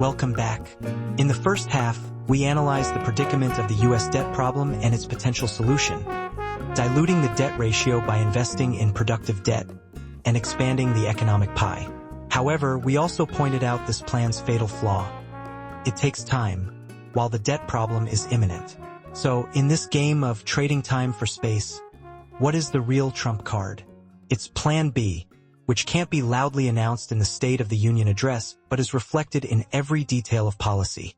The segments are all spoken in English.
Welcome back. In the first half, we analyzed the predicament of the U.S. debt problem and its potential solution, diluting the debt ratio by investing in productive debt and expanding the economic pie. However, we also pointed out this plan's fatal flaw. It takes time, while the debt problem is imminent. So, in this game of trading time for space, what is the real trump card? It's Plan B, which can't be loudly announced in the State of the Union address, but is reflected in every detail of policy,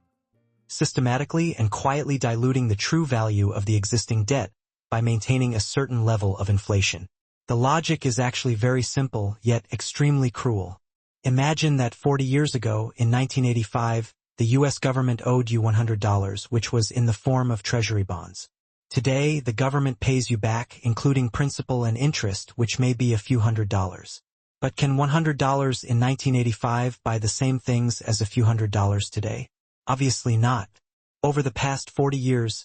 systematically and quietly diluting the true value of the existing debt by maintaining a certain level of inflation. The logic is actually very simple, yet extremely cruel. Imagine that 40 years ago, in 1985, the U.S. government owed you $100, which was in the form of Treasury bonds. Today, the government pays you back, including principal and interest, which may be a few $100s. But can $100 in 1985 buy the same things as a few $100s today? Obviously not. Over the past 40 years,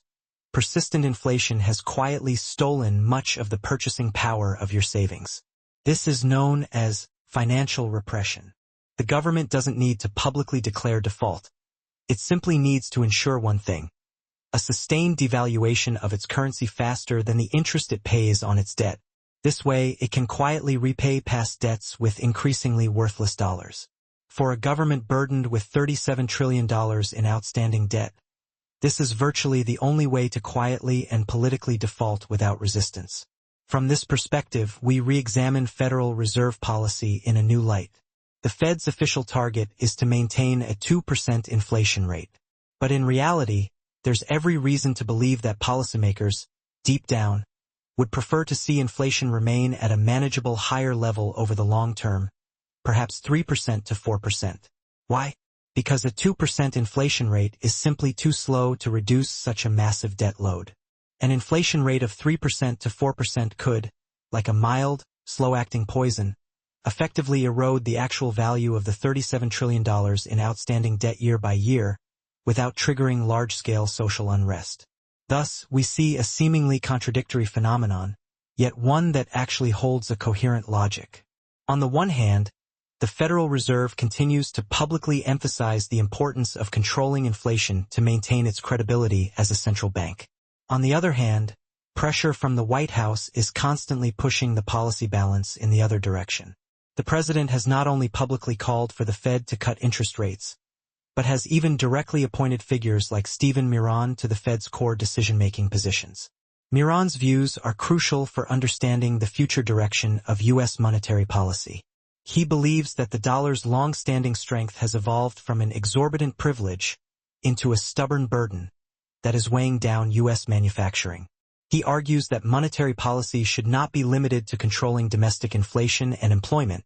persistent inflation has quietly stolen much of the purchasing power of your savings. This is known as financial repression. The government doesn't need to publicly declare default. It simply needs to ensure one thing: a sustained devaluation of its currency faster than the interest it pays on its debt. This way, it can quietly repay past debts with increasingly worthless dollars. For a government burdened with $37 trillion in outstanding debt, this is virtually the only way to quietly and politically default without resistance. From this perspective, we re-examine Federal Reserve policy in a new light. The Fed's official target is to maintain a 2% inflation rate. But in reality, there's every reason to believe that policymakers, deep down, would prefer to see inflation remain at a manageable higher level over the long term, perhaps 3% to 4%. Why? Because a 2% inflation rate is simply too slow to reduce such a massive debt load. An inflation rate of 3% to 4% could, like a mild, slow-acting poison, effectively erode the actual value of the $37 trillion in outstanding debt year by year without triggering large-scale social unrest. Thus, we see a seemingly contradictory phenomenon, yet one that actually holds a coherent logic. On the one hand, the Federal Reserve continues to publicly emphasize the importance of controlling inflation to maintain its credibility as a central bank. On the other hand, pressure from the White House is constantly pushing the policy balance in the other direction. The president has not only publicly called for the Fed to cut interest rates, but has even directly appointed figures like Stephen Miron to the Fed's core decision-making positions. Miron's views are crucial for understanding the future direction of U.S. monetary policy. He believes that the dollar's long-standing strength has evolved from an exorbitant privilege into a stubborn burden that is weighing down U.S. manufacturing. He argues that monetary policy should not be limited to controlling domestic inflation and employment,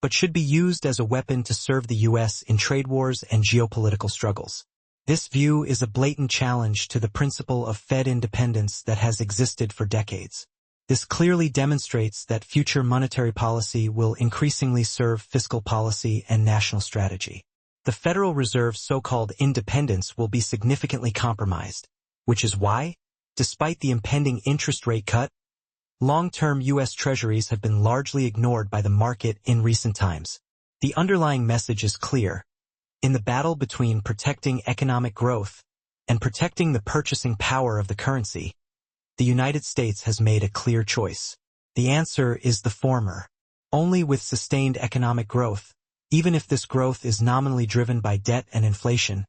but should be used as a weapon to serve the U.S. in trade wars and geopolitical struggles. This view is a blatant challenge to the principle of Fed independence that has existed for decades. This clearly demonstrates that future monetary policy will increasingly serve fiscal policy and national strategy. The Federal Reserve's so-called independence will be significantly compromised, which is why, despite the impending interest rate cut, long-term U.S. Treasuries have been largely ignored by the market in recent times. The underlying message is clear. In the battle between protecting economic growth and protecting the purchasing power of the currency, the United States has made a clear choice. The answer is the former. Only with sustained economic growth, even if this growth is nominally driven by debt and inflation,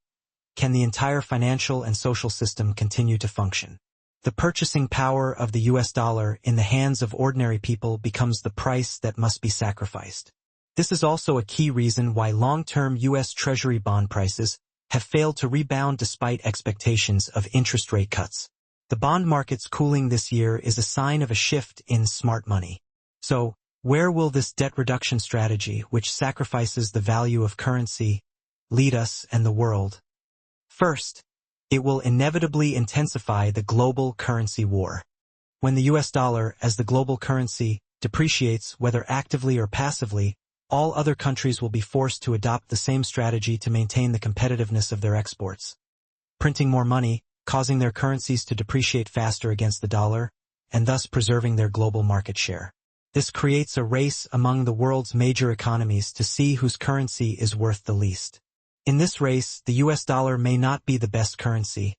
can the entire financial and social system continue to function. The purchasing power of the U.S. dollar in the hands of ordinary people becomes the price that must be sacrificed. This is also a key reason why long-term U.S. Treasury bond prices have failed to rebound despite expectations of interest rate cuts. The bond market's cooling this year is a sign of a shift in smart money. So, where will this debt reduction strategy, which sacrifices the value of currency, lead us and the world? First, it will inevitably intensify the global currency war. When the U.S. dollar, as the global currency, depreciates, whether actively or passively, all other countries will be forced to adopt the same strategy to maintain the competitiveness of their exports. Printing more money, causing their currencies to depreciate faster against the dollar, and thus preserving their global market share. This creates a race among the world's major economies to see whose currency is worth the least. In this race, the US dollar may not be the best currency,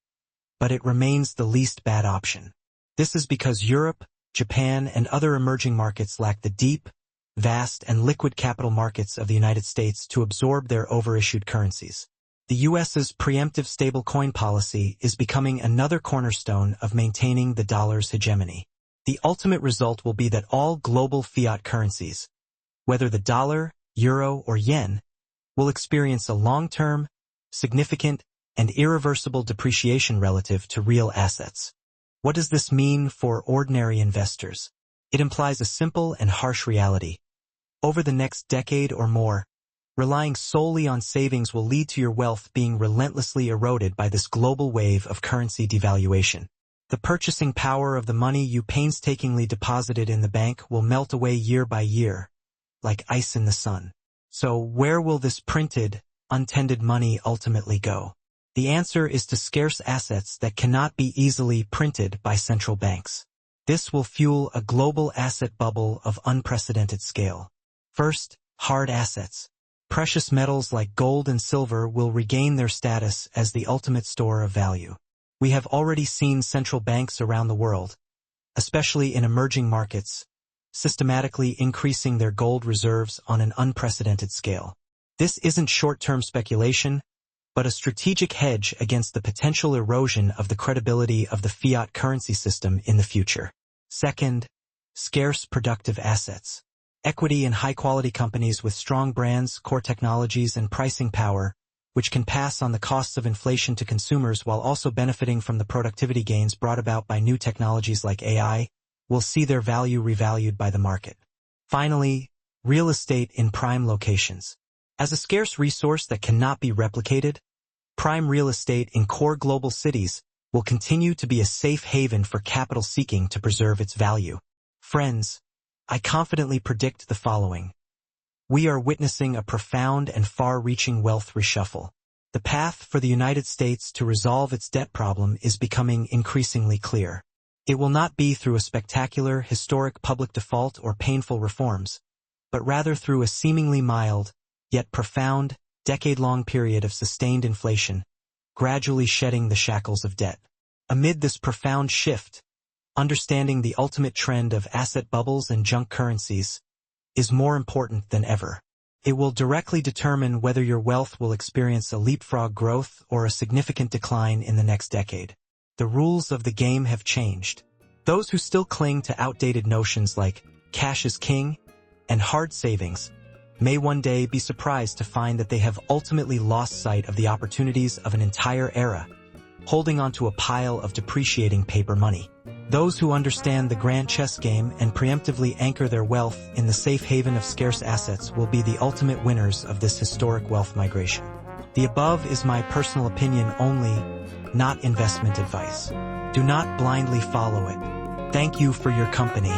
but it remains the least bad option. This is because Europe, Japan, and other emerging markets lack the deep, vast, and liquid capital markets of the United States to absorb their overissued currencies. The US's preemptive stablecoin policy is becoming another cornerstone of maintaining the dollar's hegemony. The ultimate result will be that all global fiat currencies, whether the dollar, euro, or yen, will experience a long-term, significant, and irreversible depreciation relative to real assets. What does this mean for ordinary investors? It implies a simple and harsh reality. Over the next decade or more, relying solely on savings will lead to your wealth being relentlessly eroded by this global wave of currency devaluation. The purchasing power of the money you painstakingly deposited in the bank will melt away year by year, like ice in the sun. So where will this printed, untended money ultimately go? The answer is to scarce assets that cannot be easily printed by central banks. This will fuel a global asset bubble of unprecedented scale. First, hard assets. Precious metals like gold and silver will regain their status as the ultimate store of value. We have already seen central banks around the world, especially in emerging markets, systematically increasing their gold reserves on an unprecedented scale. This isn't short-term speculation, but a strategic hedge against the potential erosion of the credibility of the fiat currency system in the future. Second, scarce productive assets. Equity in high-quality companies with strong brands, core technologies, and pricing power, which can pass on the costs of inflation to consumers while also benefiting from the productivity gains brought about by new technologies like AI, will see their value revalued by the market. Finally, real estate in prime locations. As a scarce resource that cannot be replicated, prime real estate in core global cities will continue to be a safe haven for capital seeking to preserve its value. Friends, I confidently predict the following. We are witnessing a profound and far-reaching wealth reshuffle. The path for the United States to resolve its debt problem is becoming increasingly clear. It will not be through a spectacular, historic public default or painful reforms, but rather through a seemingly mild, yet profound, decade-long period of sustained inflation, gradually shedding the shackles of debt. Amid this profound shift, understanding the ultimate trend of asset bubbles and junk currencies is more important than ever. It will directly determine whether your wealth will experience a leapfrog growth or a significant decline in the next decade. The rules of the game have changed. Those who still cling to outdated notions like cash is king and hard savings may one day be surprised to find that they have ultimately lost sight of the opportunities of an entire era, holding onto a pile of depreciating paper money. Those who understand the grand chess game and preemptively anchor their wealth in the safe haven of scarce assets will be the ultimate winners of this historic wealth migration. The above is my personal opinion only, not investment advice. Do not blindly follow it. Thank you for your company.